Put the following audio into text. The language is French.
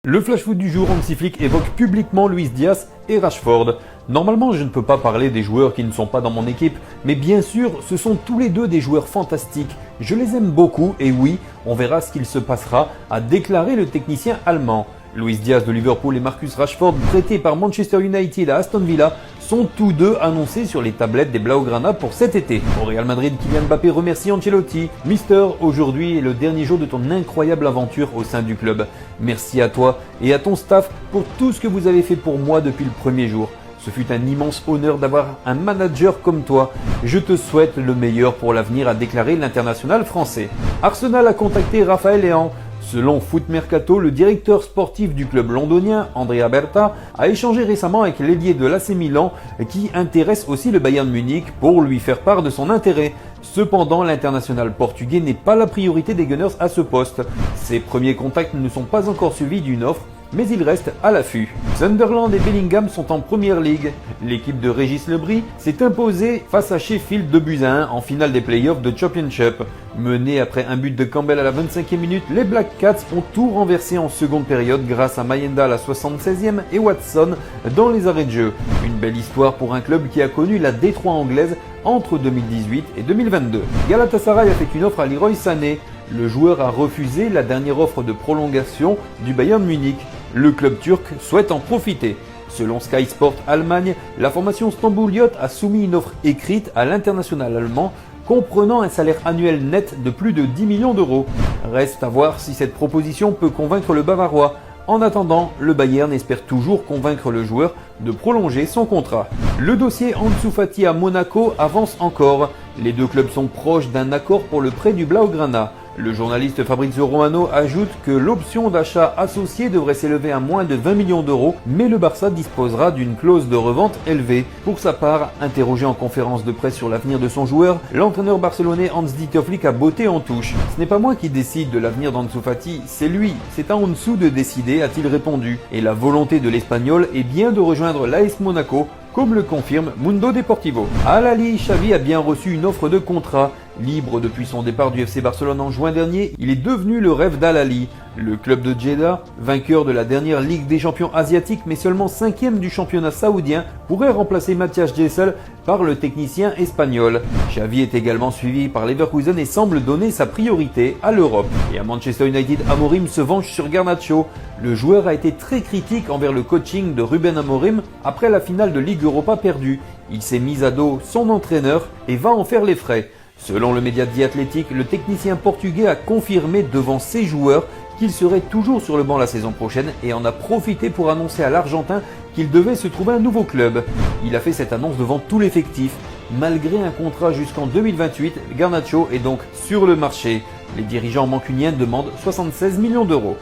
Le flash foot du jour, Hansi Flick évoque publiquement Luis Diaz et Rashford. Normalement, je ne peux pas parler des joueurs qui ne sont pas dans mon équipe, mais bien sûr, ce sont tous les deux des joueurs fantastiques. Je les aime beaucoup et oui, on verra ce qu'il se passera, a déclaré le technicien allemand. Luis Diaz de Liverpool et Marcus Rashford, prêtés par Manchester United à Aston Villa, sont tous deux annoncés sur les tablettes des Blaugrana pour cet été. Au Real Madrid, Kylian Mbappé remercie Ancelotti. Mister, aujourd'hui est le dernier jour de ton incroyable aventure au sein du club. Merci à toi et à ton staff pour tout ce que vous avez fait pour moi depuis le premier jour. Ce fut un immense honneur d'avoir un manager comme toi. Je te souhaite le meilleur pour l'avenir, a déclaré l'international français. Arsenal a contacté Raphaël Léao. Selon Foot Mercato, le directeur sportif du club londonien, Andrea Berta, a échangé récemment avec l'ailier de l'AC Milan qui intéresse aussi le Bayern Munich pour lui faire part de son intérêt. Cependant, l'international portugais n'est pas la priorité des Gunners à ce poste. Ses premiers contacts ne sont pas encore suivis d'une offre, mais il reste à l'affût. Sunderland et Bellingham sont en première ligue. L'équipe de Régis Lebris s'est imposée face à Sheffield 2-1 en finale des playoffs de Championship. Menés après un but de Campbell à la 25e minute, les Black Cats ont tout renversé en seconde période grâce à Mayenda à la 76e et Watson dans les arrêts de jeu. Une belle histoire pour un club qui a connu la D3 anglaise entre 2018 et 2022. Galatasaray a fait une offre à Leroy Sané. Le joueur a refusé la dernière offre de prolongation du Bayern Munich. Le club turc souhaite en profiter. Selon Sky Sport Allemagne, la formation Stamboul a soumis une offre écrite à l'international allemand comprenant un salaire annuel net de plus de 10 millions d'euros. Reste à voir si cette proposition peut convaincre le Bavarois. En attendant, le Bayern espère toujours convaincre le joueur de prolonger son contrat. Le dossier Ansu Fati à Monaco avance encore. Les deux clubs sont proches d'un accord pour le prêt du Blaugrana. Le journaliste Fabrizio Romano ajoute que l'option d'achat associée devrait s'élever à moins de 20 millions d'euros, mais le Barça disposera d'une clause de revente élevée. Pour sa part, interrogé en conférence de presse sur l'avenir de son joueur, l'entraîneur barcelonais Hans-Dieter Flick a botté en touche. « Ce n'est pas moi qui décide de l'avenir d'Ansu Fati, c'est lui. C'est à Ansu de décider », a-t-il répondu. Et la volonté de l'Espagnol est bien de rejoindre l'AS Monaco, comme le confirme Mundo Deportivo. Al Ahly, Xavi a bien reçu une offre de contrat. Libre depuis son départ du FC Barcelone en juin dernier, il est devenu le rêve d'Al Ahly. Le club de Jeddah, vainqueur de la dernière Ligue des champions asiatiques mais seulement 5e du championnat saoudien, pourrait remplacer Matthias Jessel par le technicien espagnol. Xavi est également suivi par Leverkusen et semble donner sa priorité à l'Europe. Et à Manchester United, Amorim se venge sur Garnacho. Le joueur a été très critique envers le coaching de Ruben Amorim après la finale de Ligue Europa perdue. Il s'est mis à dos son entraîneur et va en faire les frais. Selon le média The Athletic, le technicien portugais a confirmé devant ses joueurs qu'il serait toujours sur le banc la saison prochaine et en a profité pour annoncer à l'Argentin qu'il devait se trouver un nouveau club. Il a fait cette annonce devant tout l'effectif. Malgré un contrat jusqu'en 2028, Garnacho est donc sur le marché. Les dirigeants mancuniens demandent 76 millions d'euros.